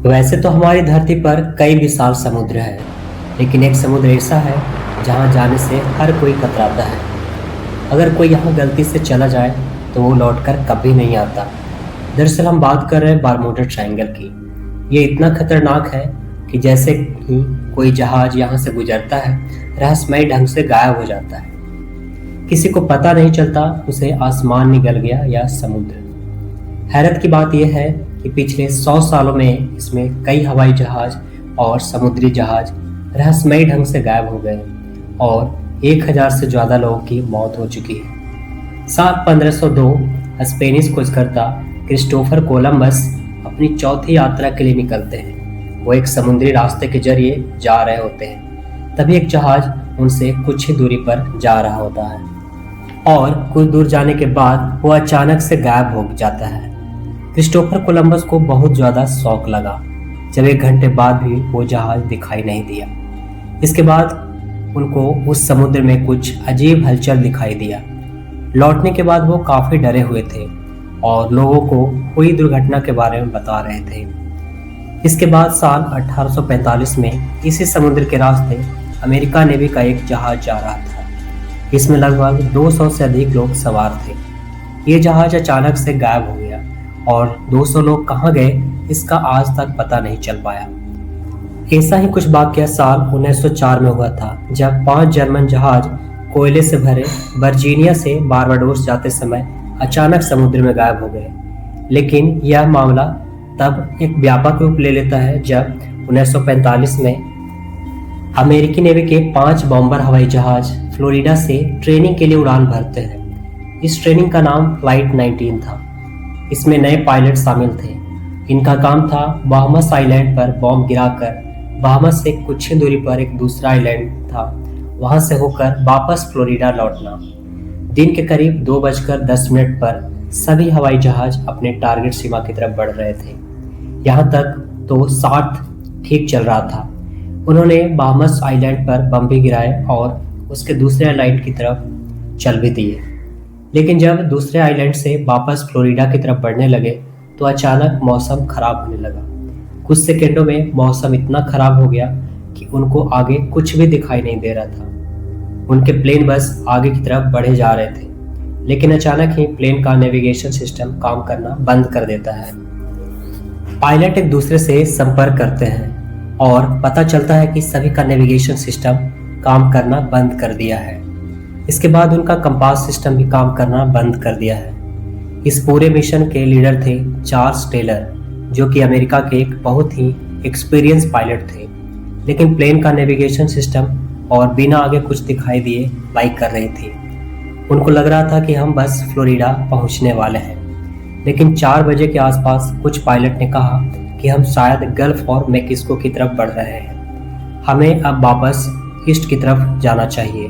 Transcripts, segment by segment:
वैसे तो हमारी धरती पर कई विशाल समुद्र हैं, लेकिन एक समुद्र ऐसा है जहां जाने से हर कोई कतराता है। अगर कोई यहाँ गलती से चला जाए तो वो लौटकर कभी नहीं आता। दरअसल हम बात कर रहे हैं बारमूडा ट्रायंगल की। ये इतना खतरनाक है कि जैसे ही कोई जहाज यहाँ से गुजरता है, रहस्यमय ढंग से गायब हो जाता है। किसी को पता नहीं चलता उसे आसमान निगल गया या समुद्र। हैरत की बात यह है कि पिछले 100 सालों में इसमें कई हवाई जहाज और समुद्री जहाज रहस्यमयी ढंग से गायब हो गए और 1000 से ज्यादा लोगों की मौत हो चुकी है। साल 1502 स्पेनिश खोजकर्ता क्रिस्टोफर कोलंबस अपनी चौथी यात्रा के लिए निकलते हैं। वो एक समुद्री रास्ते के जरिए जा रहे होते हैं, तभी एक जहाज उनसे कुछ ही दूरी पर जा रहा होता है और कुछ दूर जाने के बाद वो अचानक से गायब हो जाता है। क्रिस्टोफर कोलंबस को बहुत ज्यादा शौक लगा जब 1 घंटे बाद भी वो जहाज दिखाई नहीं दिया। इसके बाद उनको उस समुद्र में कुछ अजीब हलचल दिखाई दिया। लौटने के बाद वो काफी डरे हुए थे और लोगों को हुई दुर्घटना के बारे में बता रहे थे। इसके बाद साल 1845 में इसी समुद्र के रास्ते अमेरिका नेवी का एक जहाज जा रहा था। इसमें लगभग 200 से अधिक लोग सवार थे। ये जहाज अचानक से गायब हो गया और 200 लोग कहाँ गए इसका आज तक पता नहीं चल पाया। ऐसा ही कुछ वाकया साल 1904 में हुआ था, जब 5 जर्मन जहाज कोयले से भरे वर्जीनिया से बारबाडोस जाते समय अचानक समुद्र में गायब हो गए। लेकिन यह मामला तब एक व्यापक रूप ले लेता है जब 1945 में अमेरिकी नेवी के 5 बॉम्बर हवाई जहाज फ्लोरिडा से ट्रेनिंग के लिए उड़ान भरते हैं। इस ट्रेनिंग का नाम फ्लाइट 19 था। इसमें नए पायलट शामिल थे। इनका काम था बाहामास आइलैंड पर बॉम्ब गिराकर बाहामास से कुछ ही दूरी पर एक दूसरा आइलैंड था, वहां से होकर वापस फ्लोरिडा लौटना। दिन के करीब 2:10 पर सभी हवाई जहाज अपने टारगेट सीमा की तरफ बढ़ रहे थे। यहाँ तक तो 60 ठीक चल रहा था। उन्होंने बाहामास आइलैंड पर बम भी गिराए और उसके दूसरे आइलैंड की तरफ चल भी दिए। लेकिन जब दूसरे आइलैंड से वापस फ्लोरिडा की तरफ बढ़ने लगे तो अचानक मौसम खराब होने लगा। कुछ सेकेंडों में मौसम इतना खराब हो गया कि उनको आगे कुछ भी दिखाई नहीं दे रहा था। उनके प्लेन बस आगे की तरफ बढ़े जा रहे थे, लेकिन अचानक ही प्लेन का नेविगेशन सिस्टम काम करना बंद कर देता है। पायलट एक दूसरे से संपर्क करते हैं और पता चलता है कि सभी का नेविगेशन सिस्टम काम करना बंद कर दिया है। इसके बाद उनका कंपास सिस्टम भी काम करना बंद कर दिया है। इस पूरे मिशन के लीडर थे चार्ल्स टेलर, जो कि अमेरिका के एक बहुत ही एक्सपीरियंस पायलट थे, लेकिन प्लेन का नेविगेशन सिस्टम और बिना आगे कुछ दिखाई दिए फ्लाई कर रही थी। उनको लग रहा था कि हम बस फ्लोरिडा पहुंचने वाले हैं, लेकिन 4 बजे के आसपास कुछ पायलट ने कहा कि हम शायद गल्फ और मेक्सिको की तरफ बढ़ रहे हैं, हमें अब वापस ईस्ट की तरफ जाना चाहिए।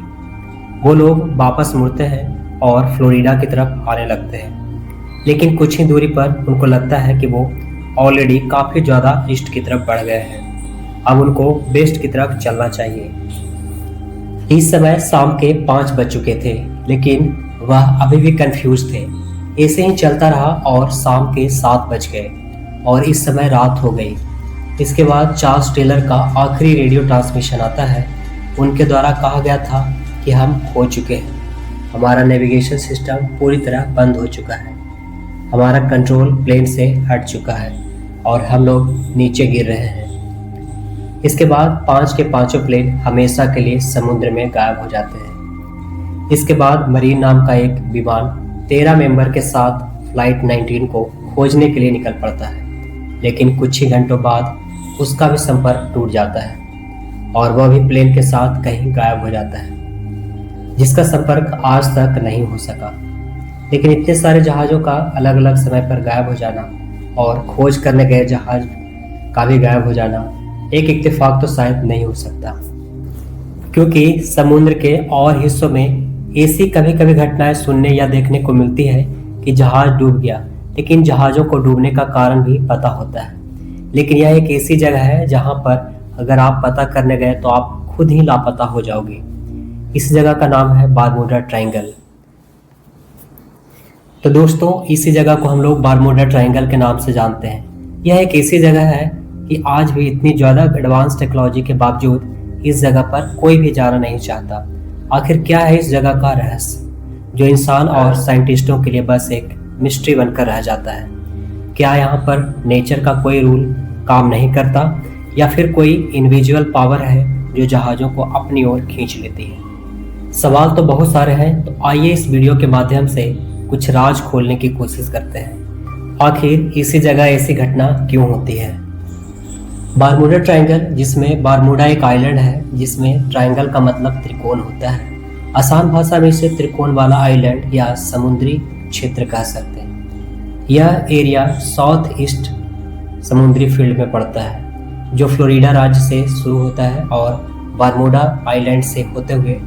वो लोग वापस मुड़ते हैं और फ्लोरिडा की तरफ आने लगते हैं, लेकिन कुछ ही दूरी पर उनको लगता है कि वो ऑलरेडी काफ़ी ज़्यादा ईस्ट की तरफ बढ़ गए हैं। अब उनको वेस्ट की तरफ चलना चाहिए। इस समय शाम के 5 बज चुके थे, लेकिन वह अभी भी कंफ्यूज थे। ऐसे ही चलता रहा और शाम के 7 बज गए और इस समय रात हो गई। इसके बाद चार्ल्स टेलर का आखिरी रेडियो ट्रांसमिशन आता है। उनके द्वारा कहा गया था कि हम खो चुके हैं, हमारा नेविगेशन सिस्टम पूरी तरह बंद हो चुका है, हमारा कंट्रोल प्लेन से हट चुका है और हम लोग नीचे गिर रहे हैं। इसके बाद 5 के पांचों प्लेन हमेशा के लिए समुद्र में गायब हो जाते हैं। इसके बाद मरीन नाम का एक विमान 13 मेंबर के साथ फ्लाइट 19 को खोजने के लिए निकल पड़ता है, लेकिन कुछ ही घंटों बाद उसका भी संपर्क टूट जाता है और वह भी प्लेन के साथ कहीं गायब हो जाता है, जिसका संपर्क आज तक नहीं हो सका। लेकिन इतने सारे जहाज़ों का अलग अलग समय पर गायब हो जाना और खोज करने गए जहाज का भी गायब हो जाना एक इत्तेफाक तो शायद नहीं हो सकता, क्योंकि समुद्र के और हिस्सों में ऐसी कभी कभी घटनाएं सुनने या देखने को मिलती है कि जहाज डूब गया, लेकिन जहाज़ों को डूबने का कारण भी पता होता है। लेकिन यह एक ऐसी जगह है जहां पर अगर आप पता करने गए तो आप खुद ही लापता हो जाओगे। इस जगह का नाम है बारमूडा ट्रायंगल। तो दोस्तों, इसी जगह को हम लोग बारमूडा ट्रायंगल के नाम से जानते हैं। यह एक ऐसी जगह है कि आज भी इतनी ज़्यादा एडवांस टेक्नोलॉजी के बावजूद इस जगह पर कोई भी जाना नहीं चाहता। आखिर क्या है इस जगह का रहस्य, जो इंसान और साइंटिस्टों के लिए बस एक मिस्ट्री बनकर रह जाता है? क्या यहाँ पर नेचर का कोई रूल काम नहीं करता, या फिर कोई इनविजुअल पावर है जो जहाज़ों को अपनी ओर खींच लेती है? सवाल तो बहुत सारे हैं, तो आइए इस वीडियो के माध्यम से कुछ राज खोलने की कोशिश करते हैं। आखिर इसी जगह ऐसी घटना क्यों होती है? बारमूडा ट्रायंगल, जिसमें बारमूडा एक आइलैंड है जिसमें ट्रायंगल का मतलब त्रिकोण होता है। आसान भाषा में इसे त्रिकोण वाला आइलैंड या समुद्री क्षेत्र कह सकते हैं। यह एरिया साउथ ईस्ट समुद्री फील्ड में पड़ता है, जो फ्लोरिडा राज्य से शुरू होता है और बारमूडा आइलैंड से होते हुए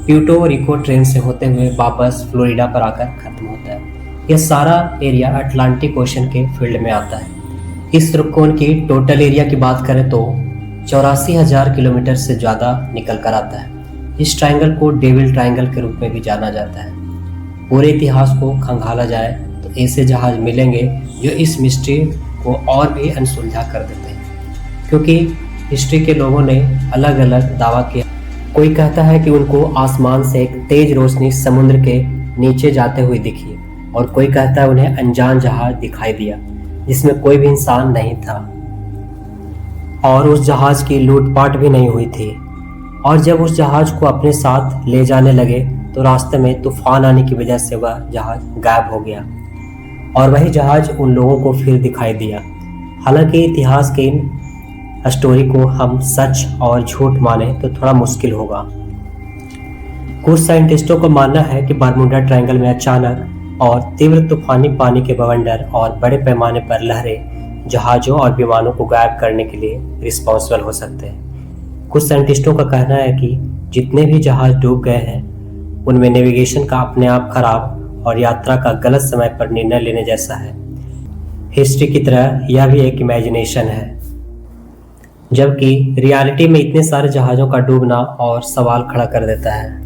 प्यूर्टो रिको ट्रेन से होते हुए वापस फ्लोरिडा पर आकर खत्म होता है। यह सारा एरिया अटलांटिक ओशन के फील्ड में आता है। इस त्रिकोण की टोटल एरिया की बात करें तो 84,000 किलोमीटर से ज़्यादा निकल कर आता है। इस ट्रायंगल को डेविल ट्रायंगल के रूप में भी जाना जाता है। पूरे इतिहास को खंगाला जाए तो ऐसे जहाज मिलेंगे जो इस मिस्ट्री को और भी अनसुलझा कर देते हैं, क्योंकि हिस्ट्री के लोगों ने अलग अलग दावा किया। कोई कहता है कि उनको आसमान से एक तेज रोशनी समुद्र के नीचे जाते हुए दिखी, और कोई कहता है उन्हें अनजान जहाज दिखाई दिया जिसमें कोई भी इंसान नहीं था, और उस जहाज की लूटपाट भी नहीं हुई थी। और जब उस जहाज को अपने साथ ले जाने लगे तो रास्ते में तूफान आने की वजह से वह जहाज गायब हो गया, और वही जहाज उन लोगों को फिर दिखाई दिया। हालांकि इतिहास के इन स्टोरी को हम सच और झूठ माने तो थोड़ा मुश्किल होगा। कुछ साइंटिस्टों को मानना है कि बारमूडा ट्रायंगल में अचानक और तीव्र तूफानी पानी के बवंडर और बड़े पैमाने पर लहरें जहाज़ों और विमानों को गायब करने के लिए रिस्पॉन्सिबल हो सकते हैं। कुछ साइंटिस्टों का कहना है कि जितने भी जहाज डूब गए हैं उनमें नेविगेशन का अपने आप खराब और यात्रा का गलत समय पर निर्णय लेने जैसा है। हिस्ट्री की तरह यह भी एक इमेजिनेशन है, जबकि रियलिटी में इतने सारे जहाज़ों का डूबना और सवाल खड़ा कर देता है।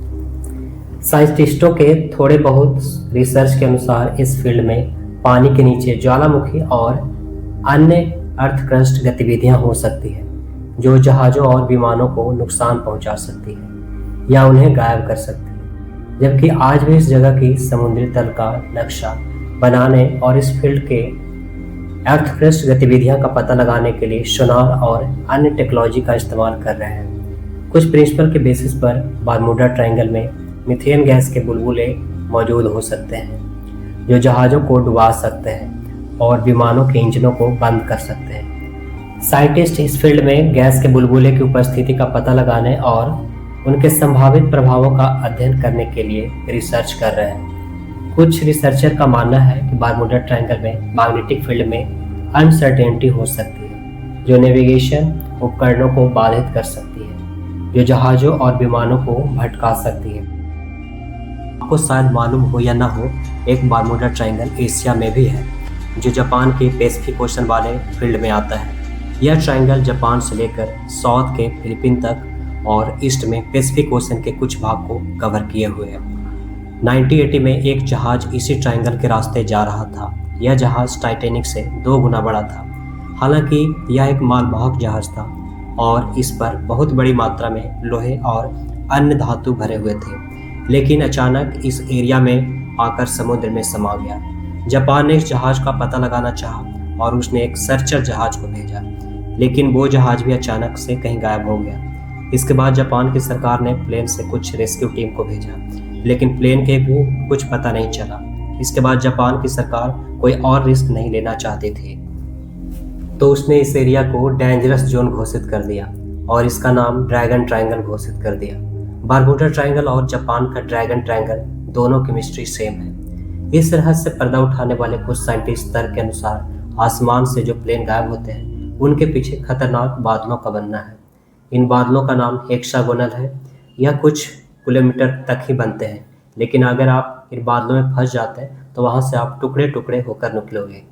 साइंटिस्टों के थोड़े बहुत रिसर्च के अनुसार इस फील्ड में पानी के नीचे ज्वालामुखी और अन्य अर्थक्रस्ट गतिविधियां हो सकती हैं, जो जहाज़ों और विमानों को नुकसान पहुंचा सकती है या उन्हें गायब कर सकती है। जबकि आज भी इस जगह की समुद्री तल का नक्शा बनाने और इस फील्ड के अर्थक्रस्ट गतिविधियां का पता लगाने के लिए सोनार और अन्य टेक्नोलॉजी का इस्तेमाल कर रहे हैं। कुछ प्रिंसिपल के बेसिस पर बारमूडा ट्रायंगल में मीथेन गैस के बुलबुले मौजूद हो सकते हैं, जो जहाज़ों को डुबा सकते हैं और विमानों के इंजनों को बंद कर सकते हैं। साइंटिस्ट इस फील्ड में गैस के बुलबुले की उपस्थिति का पता लगाने और उनके संभावित प्रभावों का अध्ययन करने के लिए रिसर्च कर रहे हैं। कुछ रिसर्चर का मानना है कि बारमूडा ट्रायंगल में मैग्नेटिक फील्ड में अनसर्टेनिटी हो सकती है, जो नेविगेशन उपकरणों को बाधित कर सकती है, जो जहाज़ों और विमानों को भटका सकती है। आपको शायद मालूम हो या ना हो, एक बारमूडा ट्रायंगल एशिया में भी है, जो जापान के पैसिफिक ओशन वाले फील्ड में आता है। यह ट्रायंगल जापान से लेकर साउथ के फिलीपीन तक और ईस्ट में पैसिफिक ओशन के कुछ भाग को कवर किए हुए है। 1980 में एक जहाज इसी ट्रायंगल के रास्ते जा रहा था। यह जहाज टाइटैनिक से 2 गुना बड़ा था। हालांकि यह एक मालवाहक जहाज था और इस पर बहुत बड़ी मात्रा में लोहे और अन्य धातु भरे हुए थे, लेकिन अचानक इस एरिया में आकर समुद्र में समा गया। जापान ने इस जहाज का पता लगाना चाहा और उसने एक सर्चर जहाज को भेजा, लेकिन वो जहाज भी अचानक से कहीं गायब हो गया। इसके बाद जापान की सरकार ने प्लेन से कुछ रेस्क्यू टीम को भेजा, लेकिन प्लेन के भी कुछ पता नहीं चला। इसके बाद जापान की सरकार कोई और रिस्क नहीं लेना चाहती थी, तो उसने इस एरिया को डेंजरस जोन घोषित कर दिया और इसका नाम ड्रैगन ट्रायंगल घोषित कर दिया। बारमूडा ट्रायंगल और जापान का ड्रैगन ट्रायंगल दोनों की मिस्ट्री सेम है। इस रहस्य से पर्दा उठाने वाले कुछ साइंटिस्ट तर्क के अनुसार आसमान से जो प्लेन गायब होते हैं उनके पीछे खतरनाक बादलों का बनना है। इन बादलों का नाम हेक्सागोनल है। यह कुछ किलोमीटर तक ही बनते हैं, लेकिन अगर आप इन बादलों में फंस जाते हैं तो वहां से आप टुकड़े टुकड़े होकर निकलोगे।